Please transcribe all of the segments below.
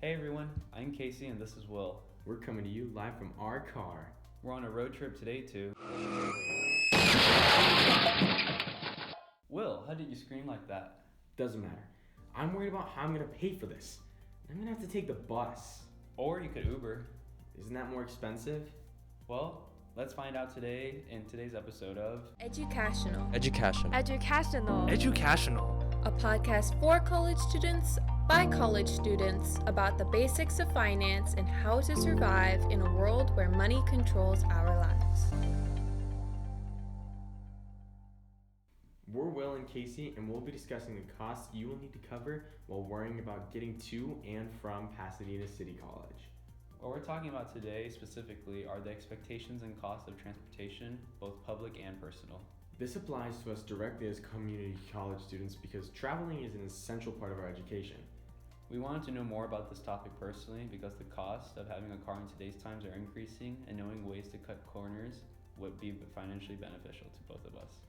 Hey everyone, I'm Casey and this is Will. We're coming to you live from our car. We're on a road trip today to... Will, how did you scream like that? Doesn't matter. I'm worried about how I'm gonna pay for this. I'm gonna have to take the bus. Or you could Uber. Isn't that more expensive? Well, let's find out today in today's episode of... Educashional. Educashional. A podcast for college students by college students about the basics of finance and how to survive in a world where money controls our lives. We're Will and Casey, and we'll be discussing the costs you will need to cover while worrying about getting to and from Pasadena City College. What we're talking about today specifically are the expectations and costs of transportation, both public and personal. This applies to us directly as community college students because traveling is an essential part of our education. We wanted to know more about this topic personally because the cost of having a car in today's times are increasing, and knowing ways to cut corners would be financially beneficial to both of us.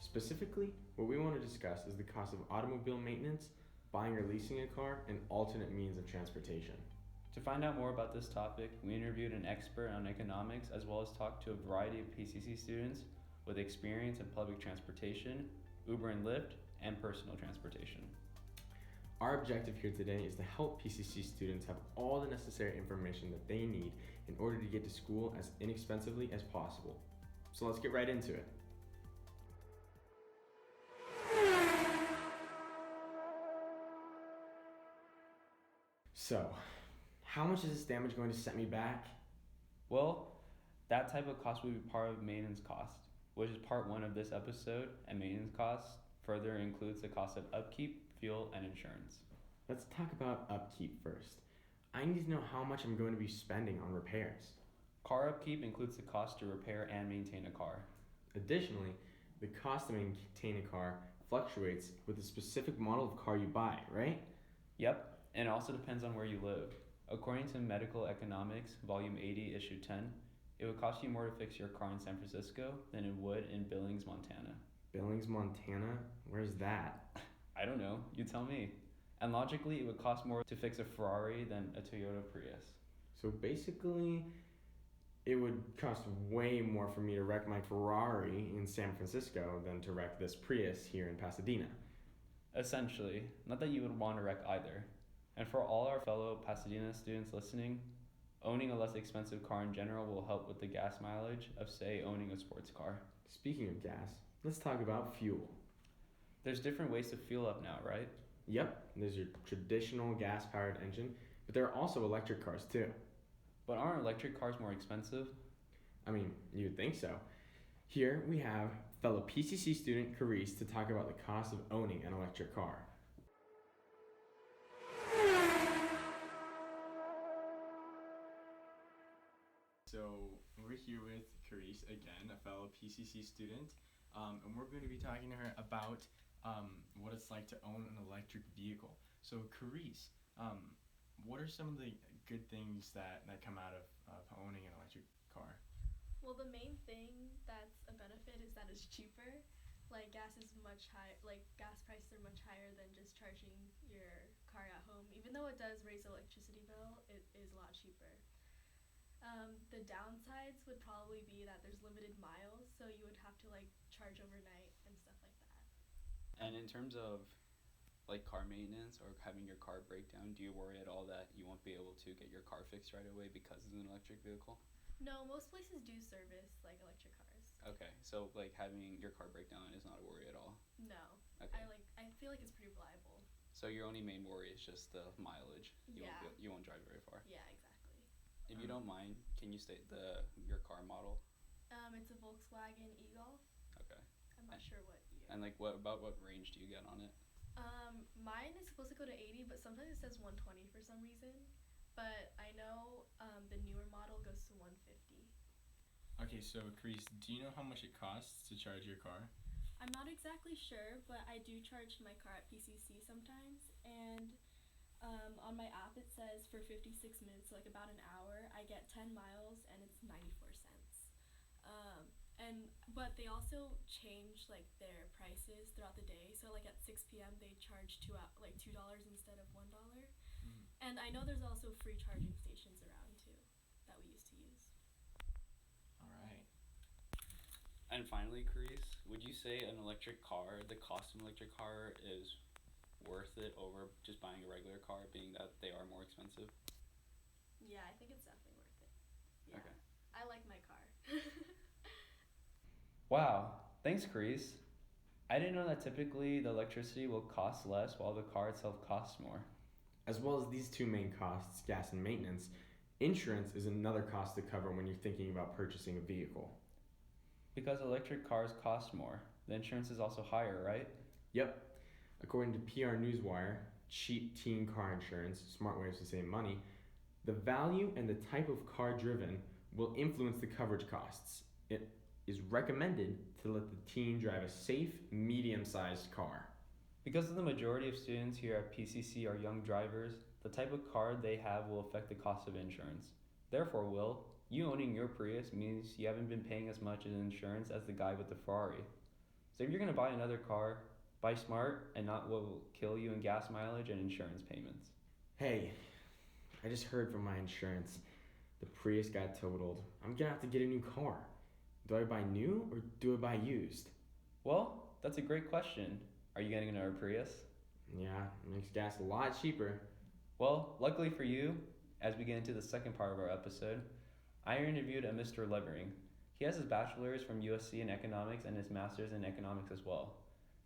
Specifically, what we want to discuss is the cost of automobile maintenance, buying or leasing a car, and alternate means of transportation. To find out more about this topic, we interviewed an expert on economics as well as talked to a variety of PCC students with experience in public transportation, Uber and Lyft, and personal transportation. Our objective here today is to help PCC students have all the necessary information that they need in order to get to school as inexpensively as possible. So let's get right into it. So, how much is this damage going to set me back? Well, that type of cost would be part of maintenance cost, which is part one of this episode, and maintenance costs further includes the cost of upkeep, fuel, and insurance. Let's talk about upkeep first. I need to know how much I'm going to be spending on repairs. Car upkeep includes the cost to repair and maintain a car. Additionally, the cost to maintain a car fluctuates with the specific model of car you buy, right? Yep, and it also depends on where you live. According to Medical Economics, Volume 80, Issue 10, it would cost you more to fix your car in San Francisco than it would in Billings, Montana. Billings, Montana? Where's that? I don't know, you tell me. And logically, it would cost more to fix a Ferrari than a Toyota Prius. So basically, it would cost way more for me to wreck my Ferrari in San Francisco than to wreck this Prius here in Pasadena. Essentially, not that you would want to wreck either. And for all our fellow Pasadena students listening, owning a less expensive car in general will help with the gas mileage of, say, owning a sports car. Speaking of gas, let's talk about fuel. There's different ways to fuel up now, right? Yep, there's your traditional gas-powered engine, but there are also electric cars too. But aren't electric cars more expensive? I mean, you would think so. Here we have fellow PCC student Carice to talk about the cost of owning an electric car. So we're here with Carice again, a fellow PCC student, and we're going to be talking to her about what it's like to own an electric vehicle. So Carice, what are some of the good things that come out of owning an electric car? Well, the main thing that's a benefit is that it's cheaper. Like gas is much higher. Like gas prices are much higher than just charging your car at home. Even though it does raise the electricity bill, it is a lot cheaper. The downsides would probably be that there's limited miles, so you would have to like charge overnight and stuff like that. And in terms of like car maintenance or having your car break down, do you worry at all that you won't be able to get your car fixed right away because it's an electric vehicle? No, most places do service like electric cars. Okay, so like having your car break down is not a worry at all? No. Okay. I feel like it's pretty reliable. So your only main worry is just the mileage. Yeah. You won't drive very far. Yeah, exactly. If you don't mind, can you state your car model? It's a Volkswagen e-Golf. Okay. I'm not sure what year. And like what range do you get on it? Mine is supposed to go to 80, but sometimes it says 120 for some reason. But I know the newer model goes to 150. Okay, so Carice, do you know how much it costs to charge your car? I'm not exactly sure, but I do charge my car at PCC sometimes, and on my app it says for 56 minutes, so like about an hour, I get 10 miles and it's 94 cents. But they also change like their prices throughout the day. So like at 6 p.m. they charge $2 instead of $1. And I know there's also free charging stations around too that we used to use. All right. And finally, Carice, would you say an electric car, the cost of an electric car is worth it over just buying a regular car, being that they are more expensive? Yeah, I think it's definitely worth it. Yeah. Okay. I like my car. Wow, thanks, Carice. I didn't know that typically the electricity will cost less while the car itself costs more. As well as these two main costs, gas and maintenance, insurance is another cost to cover when you're thinking about purchasing a vehicle. Because electric cars cost more, the insurance is also higher, right? Yep. According to PR Newswire, cheap teen car insurance, smart ways to save money, the value and the type of car driven will influence the coverage costs. It is recommended to let the teen drive a safe, medium-sized car. Because the majority of students here at PCC are young drivers, the type of car they have will affect the cost of insurance. Therefore, Will, you owning your Prius means you haven't been paying as much in insurance as the guy with the Ferrari. So if you're going to buy another car, buy smart and not what will kill you in gas mileage and insurance payments. Hey, I just heard from my insurance. The Prius got totaled. I'm gonna have to get a new car. Do I buy new or do I buy used? Well, that's a great question. Are you getting another Prius? Yeah, it makes gas a lot cheaper. Well, luckily for you, as we get into the second part of our episode, I interviewed a Mr. Levering. He has his bachelor's from USC in economics and his master's in economics as well.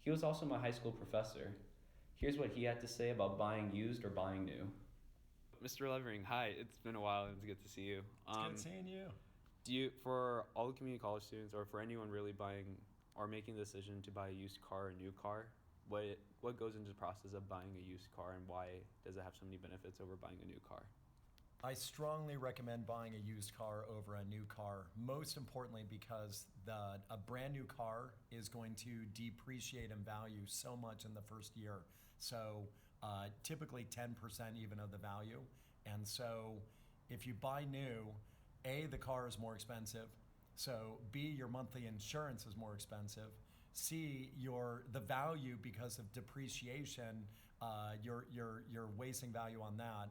He was also my high school professor. Here's what he had to say about buying used or buying new. Mr. Levering, hi. It's been a while. It's good to see you. It's good seeing you. Do you, for all the community college students, or for anyone really buying or making the decision to buy a used car or a new car, what goes into the process of buying a used car, and why does it have so many benefits over buying a new car? I strongly recommend buying a used car over a new car, most importantly because a brand new car is going to depreciate in value so much in the first year. So typically 10% even of the value. And so if you buy new, A, the car is more expensive. So B, your monthly insurance is more expensive. C, the value because of depreciation, you're wasting value on that.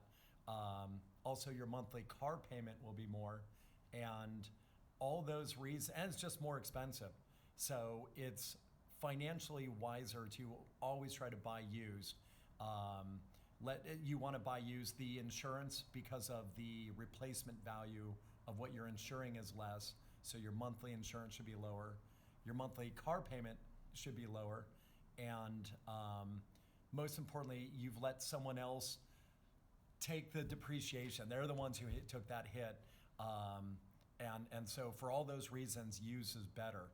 Also, your monthly car payment will be more, and all those reasons, and it's just more expensive. So it's financially wiser to always try to buy used. You want to buy used. The insurance, because of the replacement value of what you're insuring, is less, so your monthly insurance should be lower. Your monthly car payment should be lower, and most importantly, you've let someone else take the depreciation. They're the ones who took that hit. And so for all those reasons, used is better.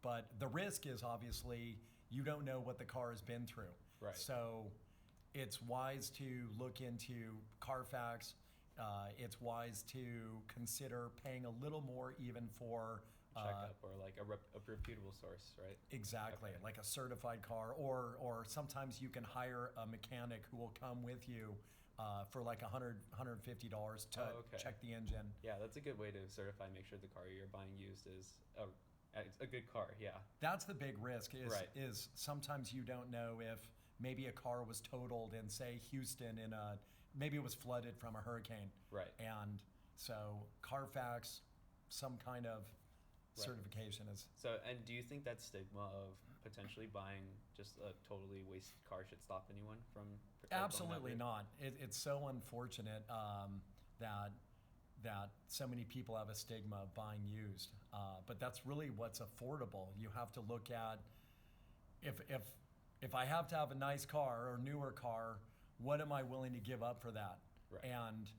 But the risk is obviously you don't know what the car has been through. Right. So it's wise to look into Carfax. It's wise to consider paying a little more even for Checkup or like a reputable source, right? Exactly, Okay. like a certified car, or sometimes you can hire a mechanic who will come with you for like $150 to check the engine. Yeah, that's a good way to certify, make sure the car you're buying used is a good car, yeah. That's the big risk Right. is sometimes you don't know if maybe a car was totaled in, say, Houston maybe it was flooded from a hurricane. Right. And so Carfax, some kind of certification is. So, and do you think that stigma of potentially buying just a totally wasted car should stop anyone from? Absolutely not. It's so unfortunate that so many people have a stigma of buying used, but that's really what's affordable. You have to look at if I have to have a nice car or newer car, what am I willing to give up for that? Right. And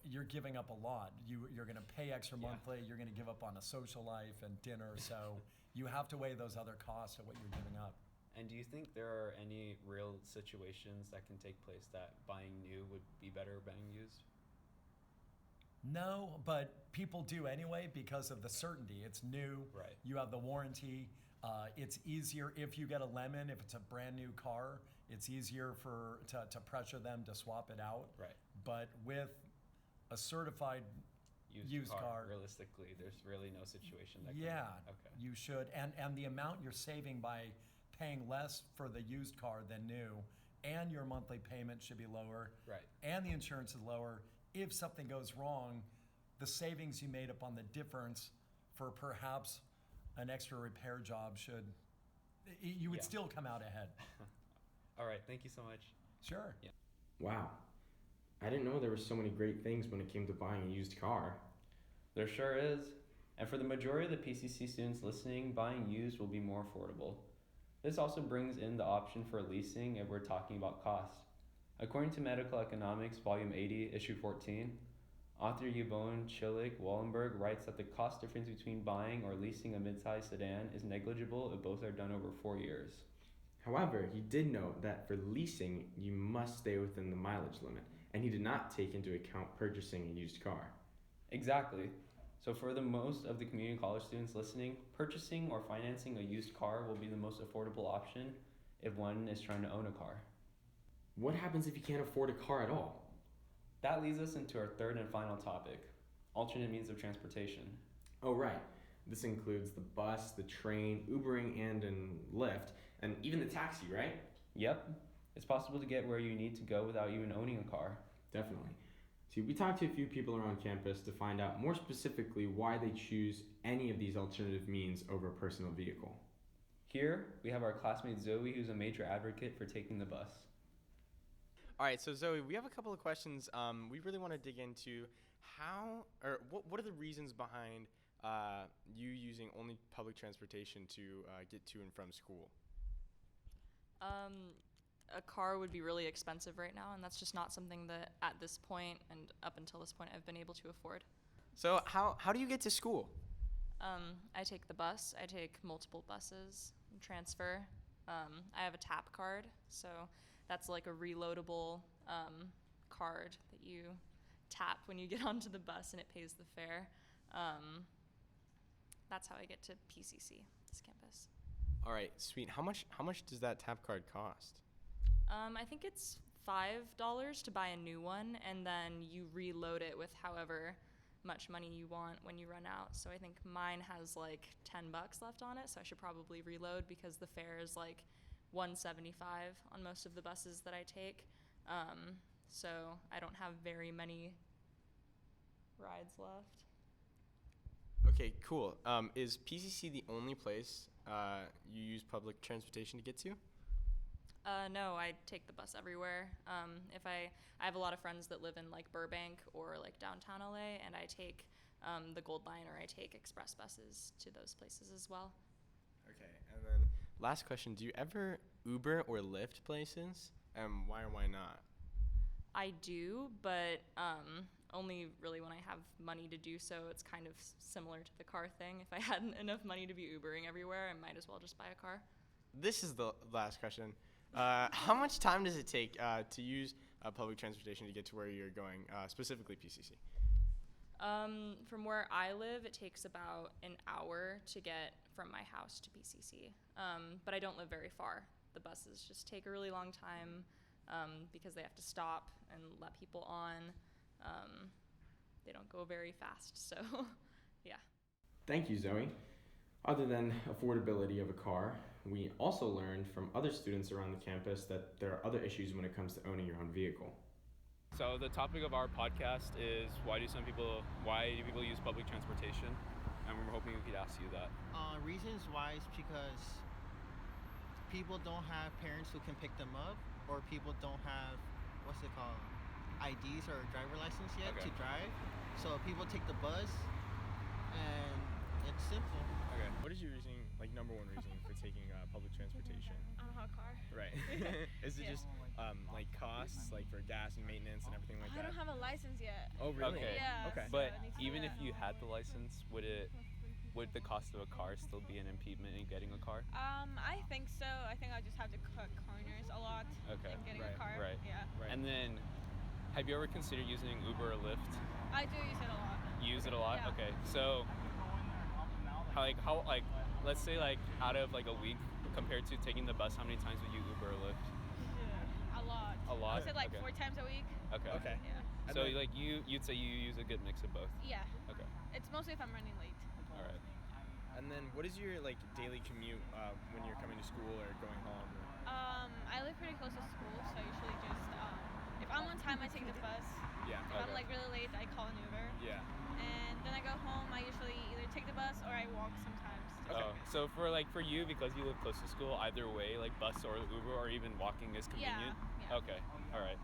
you're giving up a lot. You're going to pay extra monthly. You're going to give up on a social life and dinner. So you have to weigh those other costs of what you're giving up. And do you think there are any real situations that can take place that buying new would be better than buying used? No, but people do anyway because of the certainty. It's new. Right. You have the warranty. It's easier if you get a lemon, if it's a brand new car, it's easier to pressure them to swap it out. Right. But with a certified used car, realistically, there's really no situation that okay. You should. And the amount you're saving by paying less for the used car than new, and your monthly payment should be lower. Right. And the insurance is lower, if something goes wrong, the savings you made up on the difference for perhaps an extra repair job you would Yeah. still come out ahead. All right, thank you so much. Sure. Wow. I didn't know there were so many great things when it came to buying a used car. There sure is. And for the majority of the PCC students listening, buying used will be more affordable. This also brings in the option for leasing if we're talking about cost. According to Medical Economics, Volume 80, Issue 14, author Yvonne Chillik-Wallenberg writes that the cost difference between buying or leasing a mid-sized sedan is negligible if both are done over 4 years. However, he did note that for leasing, you must stay within the mileage limit, and he did not take into account purchasing a used car. Exactly. So for the most of the community college students listening, purchasing or financing a used car will be the most affordable option if one is trying to own a car. What happens if you can't afford a car at all? That leads us into our third and final topic, alternate means of transportation. Oh, right. This includes the bus, the train, Ubering, and Lyft, and even the taxi, right? Yep, it's possible to get where you need to go without even owning a car. Definitely. See, we talked to a few people around campus to find out more specifically why they choose any of these alternative means over a personal vehicle. Here, we have our classmate Zoe, who's a major advocate for taking the bus. All right, so Zoe, we have a couple of questions. We really want to dig into what are the reasons behind you using only public transportation to get to and from school? A car would be really expensive right now, and that's just not something that at this point and up until this point I've been able to afford. So how do you get to school? I take the bus. I take multiple buses, transfer. I have a tap card, so that's like a reloadable card that you tap when you get onto the bus, and it pays the fare. That's how I get to PCC, this campus. All right, sweet. How much does that tap card cost? I think it's $5 to buy a new one, and then you reload it with however much money you want when you run out. So I think mine has like $10 left on it, so I should probably reload because the fare is like $1.75 on most of the buses that I take. So I don't have very many rides left. Okay, cool. Is PCC the only place you use public transportation to get to? No, I take the bus everywhere. If I have a lot of friends that live in like Burbank or like downtown LA, and I take the Gold Line or I take express buses to those places as well. Okay, and then last question: do you ever Uber or Lyft places? Why or why not? I do, but only really when I have money to do so. It's kind of similar to the car thing. If I hadn't enough money to be Ubering everywhere, I might as well just buy a car. This is the last question. How much time does it take to use public transportation to get to where you're going, specifically PCC? From where I live, it takes about an hour to get from my house to PCC. But I don't live very far. The buses just take a really long time because they have to stop and let people on. They don't go very fast, so yeah. Thank you, Zoe. Other than affordability of a car, we also learned from other students around the campus that there are other issues when it comes to owning your own vehicle. So the topic of our podcast is why do people use public transportation? And we're hoping we could ask you that. Reasons why is because people don't have parents who can pick them up, or people don't have, IDs or driver license yet to drive. So people take the bus, and it's simple. Okay. What is your reason, number one reason for taking public transportation? I don't have a car. Right. Is it just costs, for gas and maintenance and everything like I that? don't have a license yet. Oh, really? Okay. Yeah. Okay. So But it needs to even be if you had the license, would the cost of a car still be an impediment in getting a car? I think so. I think I just have to cut corners a lot Okay. in getting a Right, car. right. Yeah. Right. And then, have you ever considered using Uber or Lyft? I do use it a lot. You use it a lot? Yeah. Okay. So, let's say out of a week compared to taking the bus, how many times would you Uber or Lyft? A lot. A lot? Is it Okay. 4 times a week? Okay. Okay. Yeah. So you'd say you use a good mix of both. Yeah. Okay. It's mostly if I'm running late. All right. And then what is your daily commute when you're coming to school or going home? I live pretty close to school, so I usually just if I'm on time, I take the bus. Yeah. If I'm like really late, I call an Uber. Yeah. And then I go home. I usually either take the bus or I walk sometimes. Oh, so for you, because you live close to school, either way, like bus or Uber or even walking is convenient? Yeah. Okay. All right.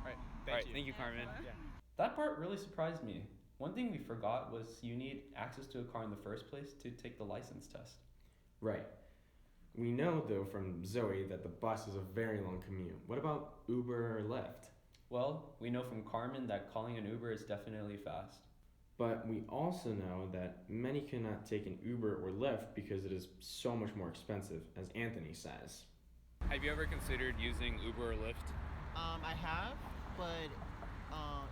Thank you, Carmen. Yeah. That part really surprised me. One thing we forgot was you need access to a car in the first place to take the license test. Right. We know, though, from Zoe that the bus is a very long commute. What about Uber or Lyft? Well, we know from Carmen that calling an Uber is definitely fast. But we also know that many cannot take an Uber or Lyft because it is so much more expensive, as Anthony says. Have you ever considered using Uber or Lyft? I have, but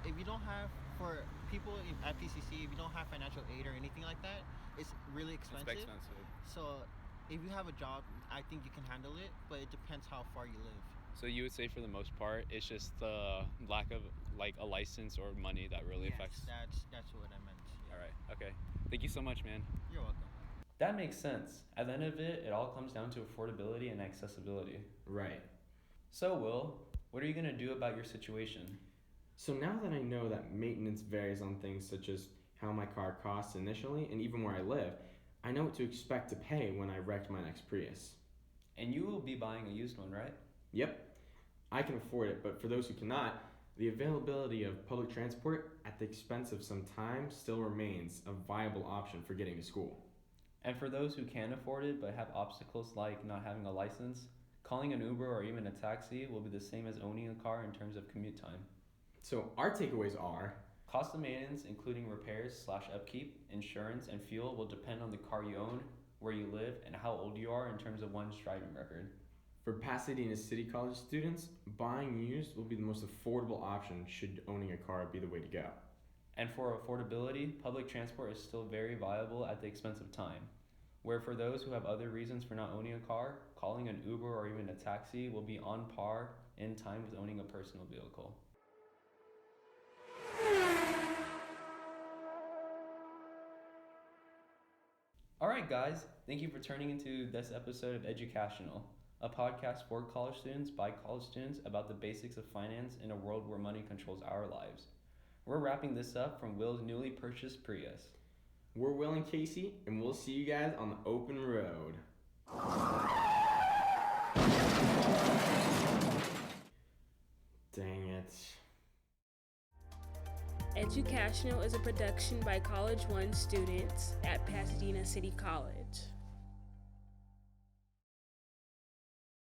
if you don't have, for people at PCC, if you don't have financial aid or anything like that, it's really expensive. It's expensive. So if you have a job, I think you can handle it, but it depends how far you live. So you would say for the most part, it's just the lack of like a license or money that really affects. That's what I meant. Yeah. All right. Okay. Thank you so much, man. You're welcome. That makes sense. At the end of it, it all comes down to affordability and accessibility. Right. So, Will, what are you going to do about your situation? So now that I know that maintenance varies on things such as how my car costs initially and even where I live, I know what to expect to pay when I wreck my next Prius. And you will be buying a used one, right? Yep, I can afford it, but for those who cannot, the availability of public transport at the expense of some time still remains a viable option for getting to school. And for those who can afford it but have obstacles like not having a license, calling an Uber or even a taxi will be the same as owning a car in terms of commute time. So our takeaways are: cost of maintenance, including repairs/upkeep, insurance, and fuel, will depend on the car you own, where you live, and how old you are in terms of one's driving record. For Pasadena City College students, buying used will be the most affordable option should owning a car be the way to go. And for affordability, public transport is still very viable at the expense of time. Where for those who have other reasons for not owning a car, calling an Uber or even a taxi will be on par in time with owning a personal vehicle. Alright guys, thank you for turning into this episode of Educashional, a podcast for college students by college students about the basics of finance in a world where money controls our lives. We're wrapping this up from Will's newly purchased Prius. We're Will and Casey, and we'll see you guys on the open road. Dang it. Educashional is a production by College One students at Pasadena City College.